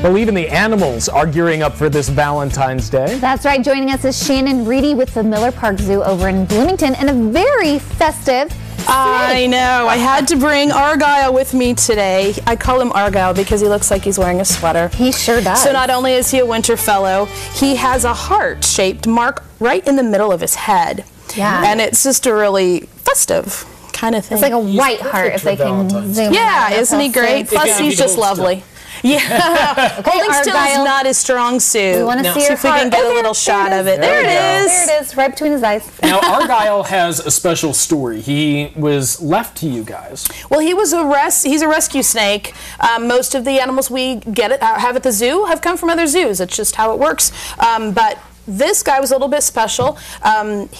Well, even the animals are gearing up for this Valentine's Day. That's right. Joining us is Shannon Reedy with the Miller Park Zoo over in Bloomington, and a very festive snake. I know. I had to bring Argyle with me today. I call him Argyle because he looks like he's wearing a sweater. He sure does. So not only is he a winter fellow, he has a heart-shaped mark right in the middle of his head. Yeah. And it's just a really festive kind of thing. It's like a white heart, if they can zoom in. Yeah, isn't he great? Plus, he's just lovely. Yeah. Holding still is not his strong suit. We want to see if we can get a little shot of it. There it is. There it is, right between his eyes. Now, Argyle has a special story. He was left to you guys. Well, he's a rescue snake. Most of the animals we have at the zoo have come from other zoos. It's just how it works. But this guy was a little bit special.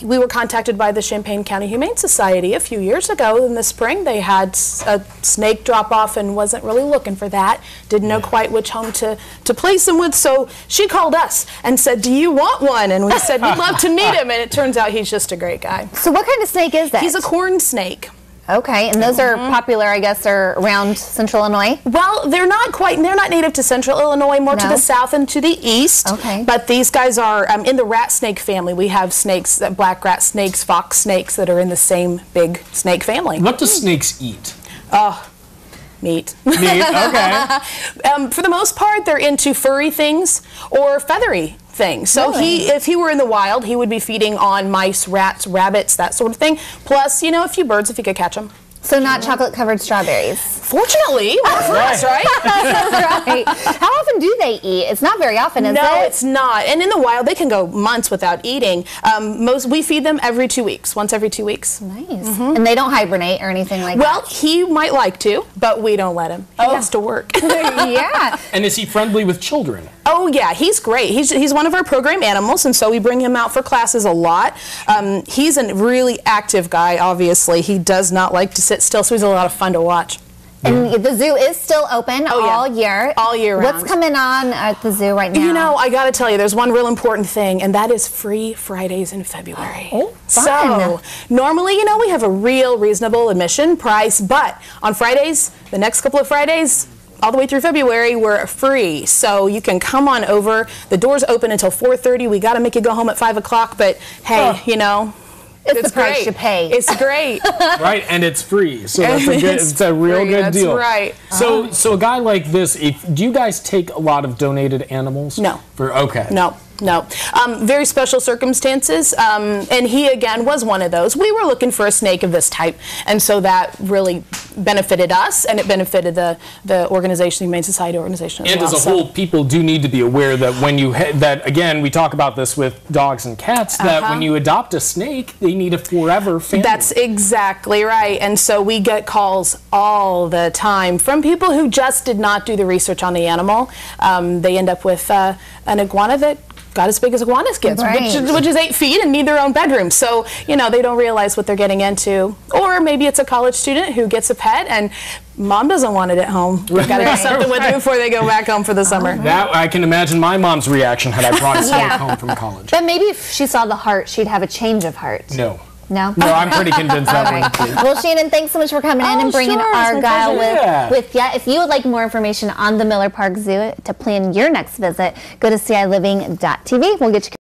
We were contacted by the Champaign County Humane Society a few years ago in the spring. They had a snake drop off and wasn't really looking for that. Didn't know quite which home to place him with, so she called us and said, "Do you want one?" And we said, "We'd love to meet him." And it turns out he's just a great guy. So what kind of snake is that? He's a corn snake. Okay, and those are popular, I guess, are around Central Illinois? Well, they're not native to Central Illinois, more to the south and to the east. Okay. But these guys are in the rat snake family. We have snakes, black rat snakes, fox snakes that are in the same big snake family. What do snakes eat? Meat. Meat, okay. For the most part, they're into furry things or feathery things. So really? if he were in the wild, he would be feeding on mice, rats, rabbits, that sort of thing. Plus, you know, a few birds if he could catch them. So not chocolate-covered strawberries? Fortunately, for us, right? Right. How often do they eat? It's not very often, is it? No, it's not. And in the wild, they can go months without eating. We feed them every 2 weeks, once every 2 weeks. Nice. And they don't hibernate or anything like that? Well, he might like to, but we don't let him. He has to work. Yeah. And is he friendly with children? Oh yeah, he's great. He's one of our program animals, and so we bring him out for classes a lot. He's a really active guy, obviously. He does not like to sit still, so he's a lot of fun to watch. And the zoo is still open all year. All year round. What's coming on at the zoo right now? You know, I got to tell you, there's one real important thing, and that is free Fridays in February. Oh, fun. So, normally, you know, we have a real reasonable admission price, but on Fridays, the next couple of Fridays, all the way through February, we're free. So you can come on over. The doors open until 4:30. We got to make you go home at 5 o'clock, but hey, you know, it's the price you pay. It's great. Right, and it's free. So that's it's a real good deal. That's right. So a guy like this, do you guys take a lot of donated animals? No. Okay. No. Very special circumstances, and he again was one of those. We were looking for a snake of this type, and so that really benefited us, and it benefited the organization, the Humane Society organization as well. And as a whole, people do need to be aware that when you again, we talk about this with dogs and cats, that when you adopt a snake, they need a forever family. That's exactly right, and so we get calls all the time from people who just did not do the research on the animal. They end up with an iguana that got as big as iguanas gets, which is 8 feet and need their own bedroom. So, you know, they don't realize what they're getting into. Or maybe it's a college student who gets a pet and mom doesn't want it at home. We've got to do something with it before they go back home for the summer. That, I can imagine my mom's reaction had I brought a snake home from college. But maybe if she saw the heart, she'd have a change of heart. No. No? No, I'm pretty convinced that one. Well, Shannon, thanks so much for coming in and bringing Argyle with you. If you would like more information on the Miller Park Zoo to plan your next visit, go to CILiving.tv. We'll get you